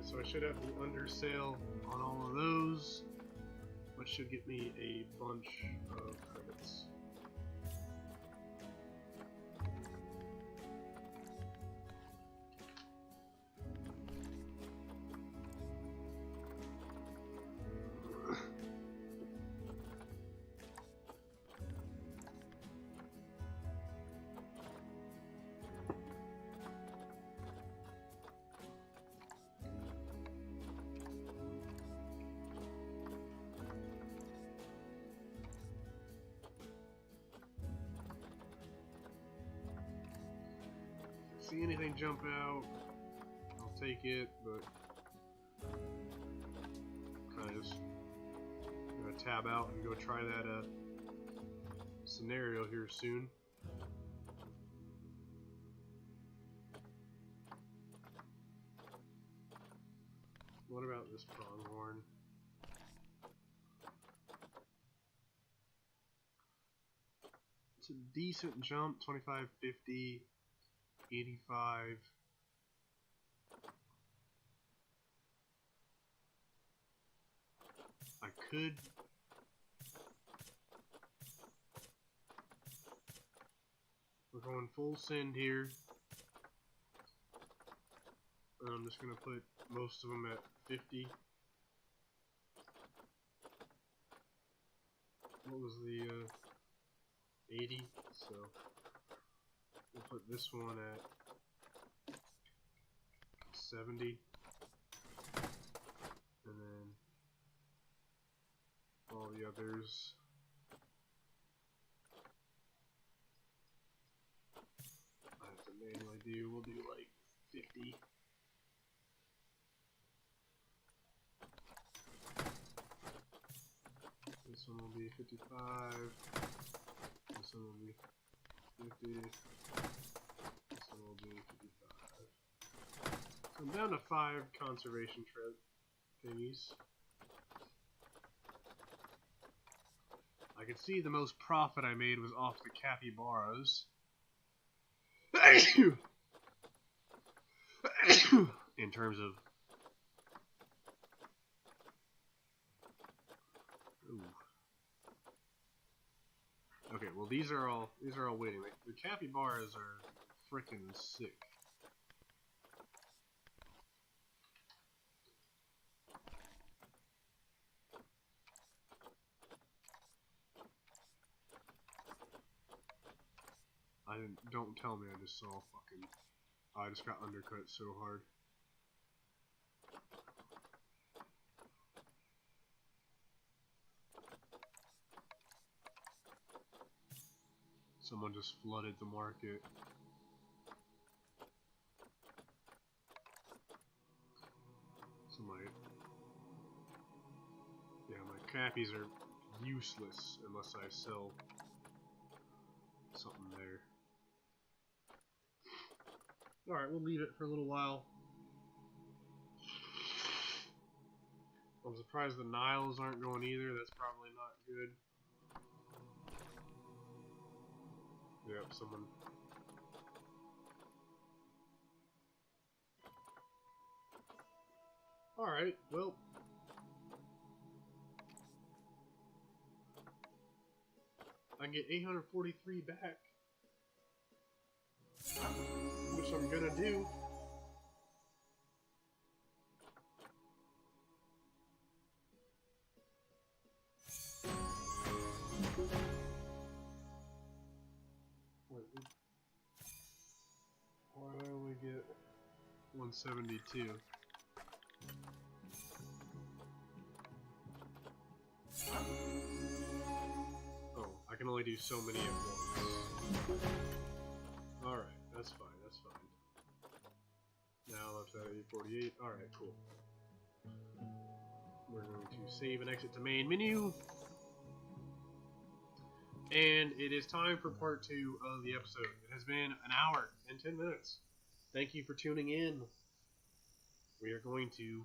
So I should have the under sale on all of those, which should get me a bunch of credits. see anything jump out, I'll take it, but kind of just gonna tab out and go try that scenario here soon. What about this pronghorn? It's a decent jump, 25, 50, 85. I could. We're going full send here. And I'm just going to put most of them at 50. What was the 80? So we'll put this one at 70. And then all the others I have to manually do. We'll do like 50. This one will be 55. This one will be 50. This one will be 55. So I'm down to 5 conservation thingies. I could see the most profit I made was off the capybaras. In terms of... Ooh. Okay, well these are all waiting. Like, the capybaras are freaking sick. Don't tell me I just saw fucking... I just got undercut so hard. Someone just flooded the market. So my cappies are useless unless I sell something there. Alright, we'll leave it for a little while. I'm surprised the Niles aren't going either. That's probably not good. Yep, someone... Alright, well... I can get 843 back. Which I'm gonna do. Wait, why did I only get 172? Oh, I can only do so many at once. Alright, that's fine, that's fine. Now left at 848. Alright, cool. We're going to save and exit to main menu. And it is time for part 2 of the episode. It has been an hour and 10 minutes. Thank you for tuning in. We are going to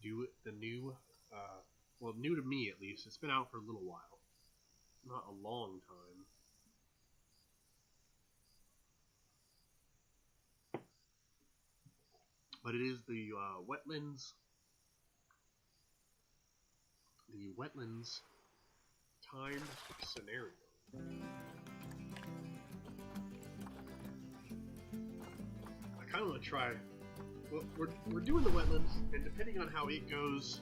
do the new, well, new to me at least. It's been out for a little while. Not a long time. But it is the wetlands. The wetlands timed scenario. I kind of want to try. Well, we're doing the wetlands, and depending on how it goes,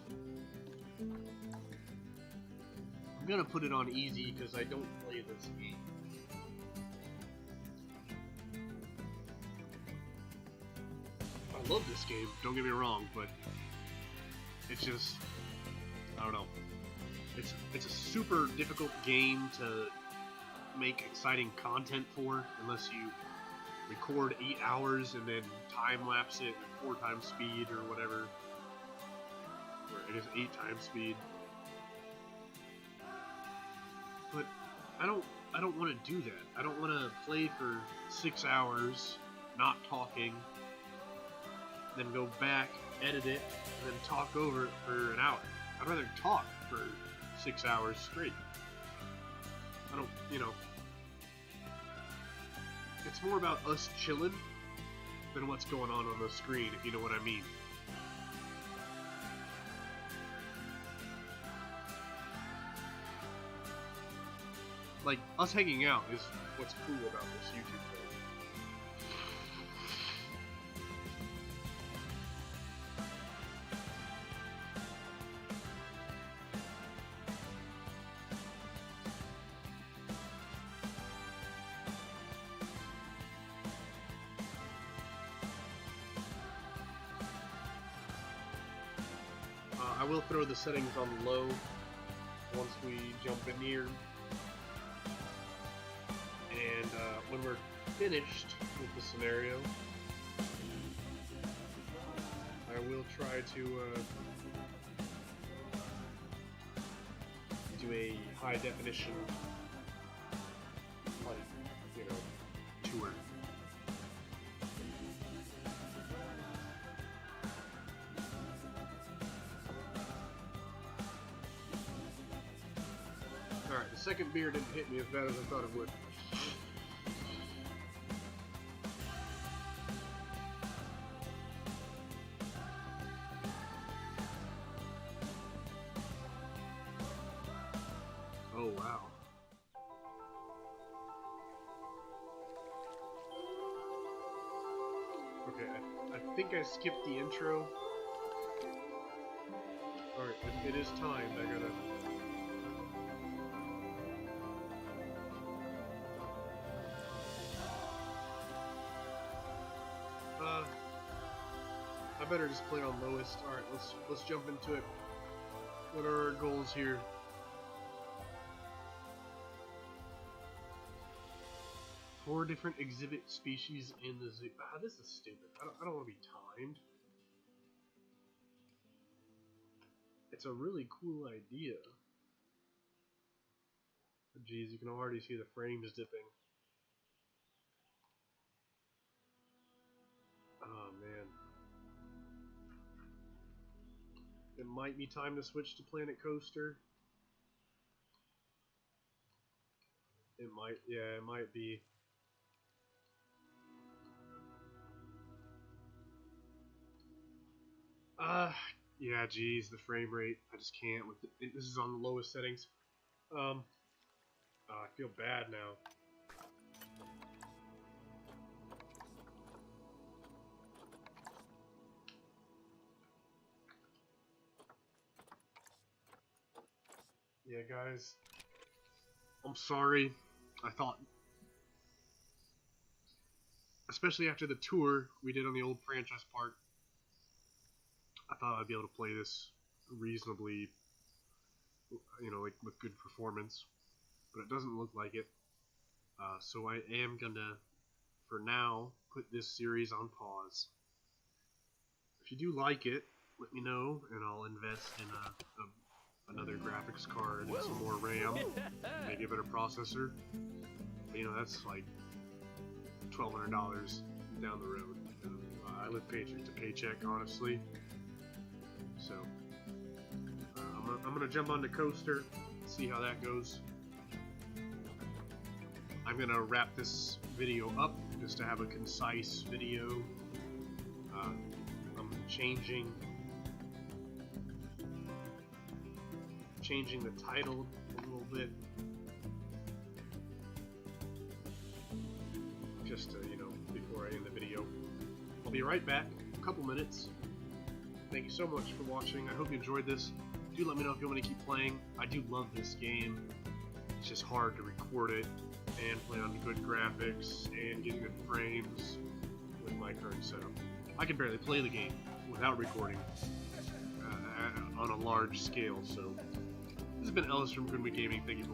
I'm gonna put it on easy because I don't play this game. I love this game, don't get me wrong, but it's just, I don't know. It's a super difficult game to make exciting content for unless you record 8 hours and then time lapse it at 4 times speed or whatever. Or I guess 8 times speed. But I don't want to do that. I don't want to play for 6 hours, not talking, then go back, edit it, and then talk over it for an hour. I'd rather talk for 6 hours straight. I don't, you know. It's more about us chilling than what's going on the screen, if you know what I mean. Like, us hanging out is what's cool about this YouTube thing. I will throw the settings on low once we jump in here. And when we're finished with the scenario, I will try to do a high definition, like, you know, tour. Alright, the second beer didn't hit me as bad as I thought it would. Oh, wow. Okay, I think I skipped the intro. Alright, it is timed. I gotta... I better just play on lowest. Alright, let's jump into it. What are our goals here? Four different exhibit species in the zoo. Ah, this is stupid. I don't want to be timed. It's a really cool idea. But geez, you can already see the frames dipping. Oh man. It might be time to switch to Planet Coaster. It might, yeah, it might be. Yeah, geez, the frame rate, I just can't with it. This is on the lowest settings. I feel bad now. Yeah, guys, I'm sorry. I thought, especially after the tour we did on the old franchise park, I thought I'd be able to play this reasonably, you know, like with good performance, but it doesn't look like it. So I am gonna, for now, put this series on pause. If you do like it, let me know, and I'll invest in another graphics card and some more RAM, maybe a better processor. But, you know, that's like $1,200 down the road. I live paycheck to paycheck, honestly. So I'm gonna jump on the coaster, see how that goes. I'm gonna wrap this video up just to have a concise video. I'm changing the title a little bit, just to, you know, before I end the video. I'll be right back, a couple minutes. Thank you so much for watching. I hope you enjoyed this. Do let me know if you want me to keep playing. I do love this game. It's just hard to record it and play on good graphics and get good frames with my current setup. I can barely play the game without recording on a large scale. So this has been Ellis from Goodwood Gaming. Thank you for